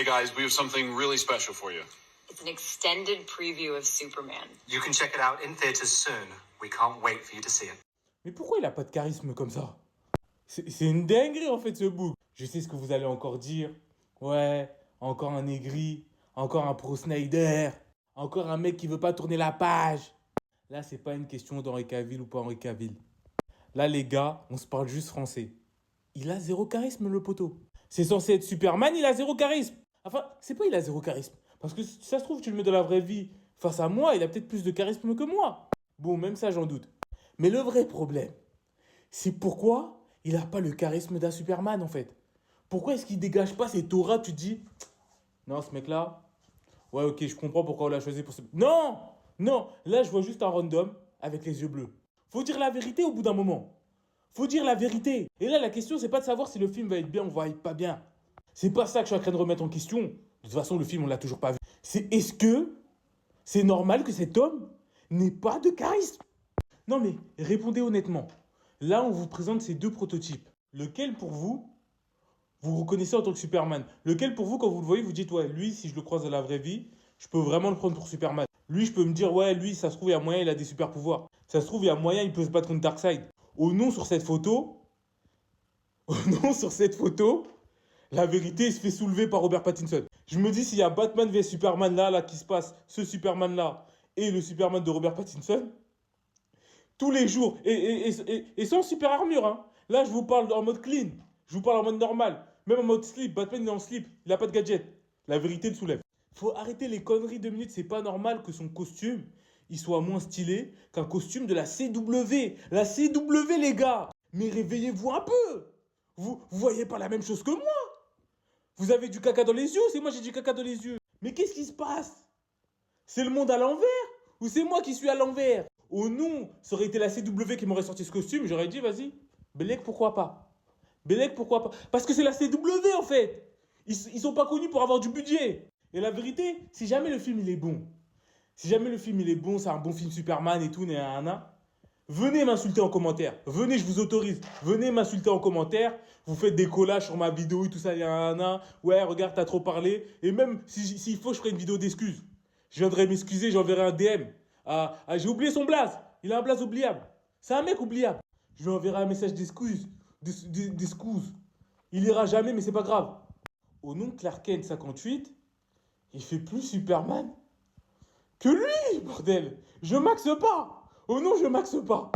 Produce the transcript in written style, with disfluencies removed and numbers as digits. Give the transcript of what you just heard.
guys, we have something really special for you. It's an extended preview of Superman. You can check it out in theaters soon. We can't wait for you to see it. Mais pourquoi il a pas de charisme comme ça? C'est une dinguerie en fait ce book. Je sais ce que vous allez encore dire. Ouais, encore un aigri, encore un pro Snyder, encore un mec qui veut pas tourner la page. Là, c'est pas une question d'Henri Cavill ou pas Henri Cavill. Là, les gars, on se parle juste français. Il a zéro charisme, le poteau. C'est censé être Superman, il a zéro charisme. Enfin, c'est pas il a zéro charisme. Parce que si ça se trouve, tu le mets dans la vraie vie. Face à moi, il a peut-être plus de charisme que moi. Bon, même ça, j'en doute. Mais le vrai problème, c'est pourquoi il a pas le charisme d'un Superman, en fait. Pourquoi est-ce qu'il dégage pas cette aura, tu te dis, non, ce mec-là, ouais, ok, je comprends pourquoi on l'a choisi pour ce... Non! Non! Là, je vois juste un random avec les yeux bleus. Faut dire la vérité au bout d'un moment. Faut dire la vérité. Et là, la question, c'est pas de savoir si le film va être bien ou va être pas bien. C'est pas ça que je suis en train de remettre en question. De toute façon, le film, on l'a toujours pas vu. C'est est-ce que c'est normal que cet homme n'ait pas de charisme? Non, mais répondez honnêtement. Là, on vous présente ces deux prototypes. Lequel pour vous, vous reconnaissez en tant que Superman? Lequel pour vous, quand vous le voyez, vous dites, ouais, lui, si je le croise dans la vraie vie, je peux vraiment le prendre pour Superman. Lui, je peux me dire, ouais, lui, ça se trouve, il y a moyen, il a des super pouvoirs. Ça se trouve, il y a moyen, il peut se battre contre Darkseid. Au nom sur cette photo, la vérité il se fait soulever par Robert Pattinson. Je me dis, s'il y a Batman vs Superman là qui se passe, ce Superman là et le Superman de Robert Pattinson, tous les jours, et sans super armure, hein. Là, je vous parle en mode clean, je vous parle en mode normal, même en mode slip. Batman il est en slip, il n'a pas de gadget. La vérité le soulève. Faut arrêter les conneries 2 minutes, c'est pas normal que son costume il soit moins stylé qu'un costume de la CW. La CW, les gars. Mais réveillez-vous un peu. Vous voyez pas la même chose que moi. Vous avez du caca dans les yeux, c'est moi j'ai du caca dans les yeux. Mais qu'est-ce qui se passe? C'est le monde à l'envers ou c'est moi qui suis à l'envers? Oh non, ça aurait été la CW qui m'aurait sorti ce costume, j'aurais dit vas-y, Belek pourquoi pas? Belek pourquoi pas? Parce que c'est la CW en fait. Ils sont pas connus pour avoir du budget. Et la vérité, si jamais le film il est bon, c'est un bon film Superman et tout, venez m'insulter en commentaire. Venez, je vous autorise. Venez m'insulter en commentaire. Vous faites des collages sur ma vidéo et tout ça, ouais, regarde, t'as trop parlé. Et même, s'il faut, je ferai une vidéo d'excuses. Je viendrai m'excuser, j'enverrai un DM. J'ai oublié son blaze. Il a un blaze oubliable. C'est un mec oubliable. Je lui enverrai un message d'excuses. D'excuses. Il ira jamais, mais c'est pas grave. Au nom de Clark Kent 58, il fait plus Superman que lui, bordel. Je maxe pas. Oh non, je maxe pas.